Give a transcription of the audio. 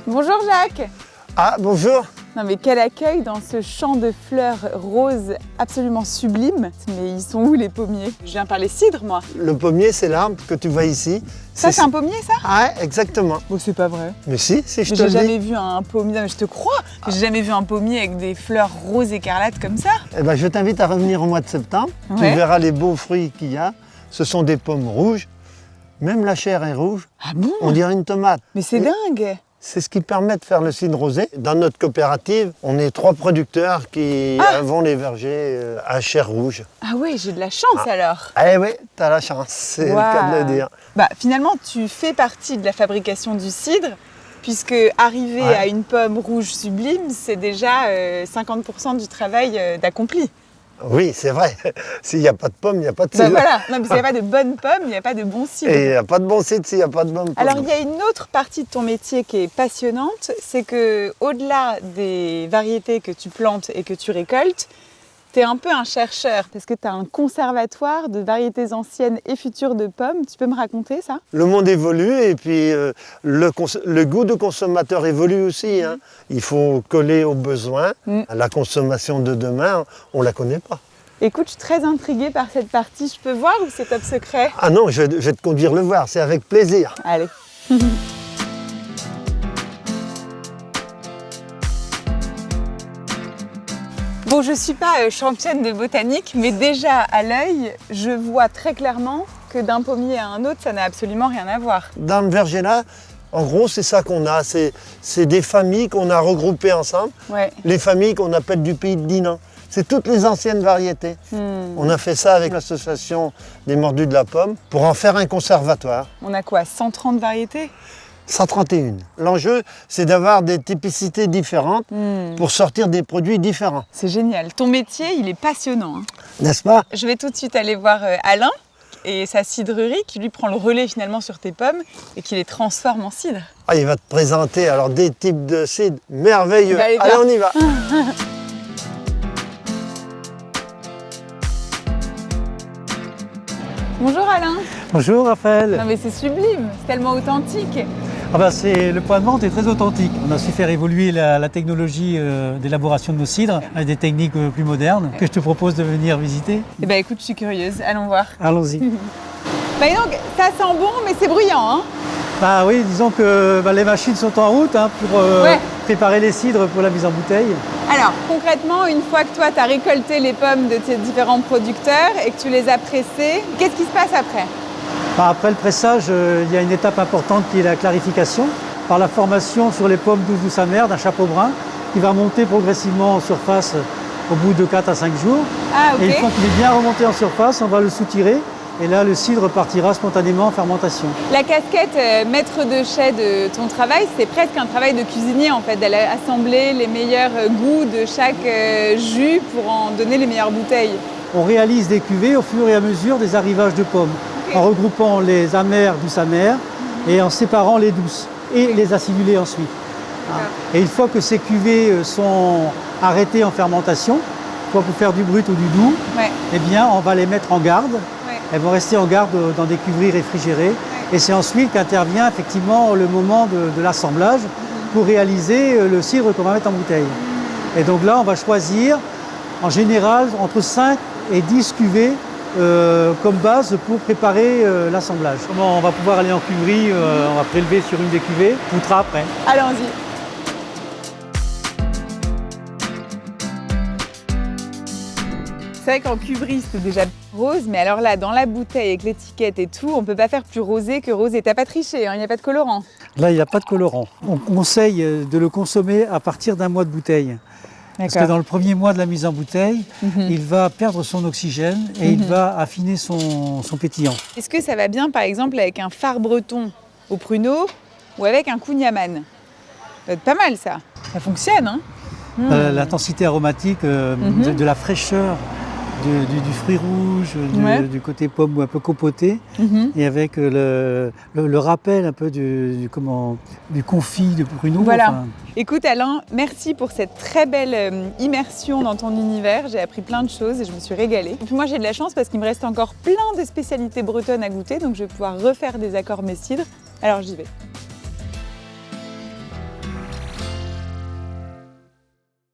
Bonjour Jacques. Ah, bonjour. Non mais quel accueil dans ce champ de fleurs roses absolument sublime. Mais ils sont où les pommiers? Je viens par les cidres moi. Le pommier, c'est l'arbre que tu vois ici. Ça c'est un pommier ça? Ah, exactement. Bon c'est pas vrai. Mais si, je te le J'ai dis. jamais vu un pommier, non, mais je te crois. J'ai jamais vu un pommier avec des fleurs roses écarlates comme ça. Eh ben, je t'invite à revenir au mois de septembre. Ouais. Tu verras les beaux fruits qu'il y a. Ce sont des pommes rouges. Même la chair est rouge. Ah bon? On dirait une tomate. Mais c'est Et dingue. c'est ce qui permet de faire le cidre rosé. Dans notre coopérative, on est 3 producteurs qui avons les vergers à chair rouge. Ah ouais, j'ai de la chance alors. Eh oui, t'as la chance, c'est le cas de le dire. Bah finalement tu fais partie de la fabrication du cidre. Puisque arriver à une pomme rouge sublime, c'est déjà 50% du travail d'accompli. Oui, c'est vrai. S'il n'y a pas de pommes, il n'y a pas de cidre. Ben voilà, non, parce qu'il n'y a pas de bonnes pommes, il n'y a pas de bons cidres. Et il n'y a pas de bon cidre s'il n'y a pas de bonnes pommes. Alors il y a une autre partie de ton métier qui est passionnante, c'est que au-delà des variétés que tu plantes et que tu récoltes, tu es un peu un chercheur, parce que tu as un conservatoire de variétés anciennes et futures de pommes. Tu peux me raconter ça? Le monde évolue et puis le goût du consommateur évolue aussi. Hein. Il faut coller aux besoins. La consommation de demain, on ne la connaît pas. Écoute, je suis très intriguée par cette partie. Je peux voir ou c'est top secret? Ah non, je vais te conduire le voir, c'est avec plaisir. Allez. Bon, je ne suis pas championne de botanique, mais déjà à l'œil, je vois très clairement que d'un pommier à un autre, ça n'a absolument rien à voir. Dans le verger là, en gros, c'est ça qu'on a. C'est des familles qu'on a regroupées ensemble. Ouais. Les familles qu'on appelle du pays de Dinan. C'est toutes les anciennes variétés. On a fait ça avec l'association des mordus de la pomme pour en faire un conservatoire. On a quoi, 130 variétés? 131. L'enjeu, c'est d'avoir des typicités différentes pour sortir des produits différents. C'est génial. Ton métier, il est passionnant. Hein. N'est-ce pas? Je vais tout de suite aller voir Alain et sa cidrerie qui lui prend le relais finalement sur tes pommes et qui les transforme en cidre. Ah, il va te présenter alors des types de cidre merveilleux. Allez, Allez, on y va. Bonjour Alain. Bonjour Raphaël. Non mais c'est sublime, c'est tellement authentique. Ah ben le point de vente est très authentique. On a su faire évoluer la technologie d'élaboration de nos cidres avec des techniques plus modernes que je te propose de venir visiter. Eh ben écoute, je suis curieuse, allons voir. Allons-y. Bah donc, ça sent bon mais c'est bruyant hein. Bah oui, disons que les machines sont en route pour préparer les cidres pour la mise en bouteille. Alors concrètement, une fois que toi tu as récolté les pommes de tes différents producteurs et que tu les as pressées, qu'est-ce qui se passe après? Après le pressage, il y a une étape importante qui est la clarification par la formation sur les pommes douce amère d'un chapeau brun qui va monter progressivement en surface au bout de 4 à 5 jours. Ah ok. Et une fois qu'il est bien remonté en surface, on va le soutirer et là le cidre partira spontanément en fermentation. La casquette maître de chai de ton travail, c'est presque un travail de cuisinier en fait, d'aller assembler les meilleurs goûts de chaque jus pour en donner les meilleures bouteilles. On réalise des cuvées au fur et à mesure des arrivages de pommes, en regroupant les amères, douce amères, et en séparant les douces, et les acidulés ensuite. Et une fois que ces cuvées sont arrêtées en fermentation, soit pour faire du brut ou du doux, eh bien on va les mettre en garde. Elles vont rester en garde dans des cuveries réfrigérées. Et c'est ensuite qu'intervient effectivement le moment de l'assemblage pour réaliser le cidre qu'on va mettre en bouteille. Et donc là, on va choisir en général entre 5 et 10 cuvées comme base pour préparer l'assemblage. Comment on va pouvoir aller en cuverie, on va prélever sur une des cuvées, poutra après. Allons-y. C'est vrai qu'en cuverie, c'est déjà rose, mais alors là, dans la bouteille avec l'étiquette et tout, on ne peut pas faire plus rosé que rosé. T'as pas triché, hein, il n'y a pas de colorant. Là, il n'y a pas de colorant. On conseille de le consommer à partir d'un mois de bouteille. Parce que dans le premier mois de la mise en bouteille, il va perdre son oxygène et il va affiner son pétillant. Est-ce que ça va bien, par exemple, avec un phare breton au pruneau ou avec un kouign-amann? Ça va être pas mal, ça. Ça fonctionne, hein. L'intensité aromatique, de la fraîcheur du fruit rouge, du côté pomme un peu compoté, et avec le rappel un peu du confit de pruneau. Voilà. Enfin. Écoute Alain, merci pour cette très belle immersion dans ton univers. J'ai appris plein de choses et je me suis régalée. Et puis moi j'ai de la chance parce qu'il me reste encore plein de spécialités bretonnes à goûter, donc je vais pouvoir refaire des accords mes cidres. Alors j'y vais.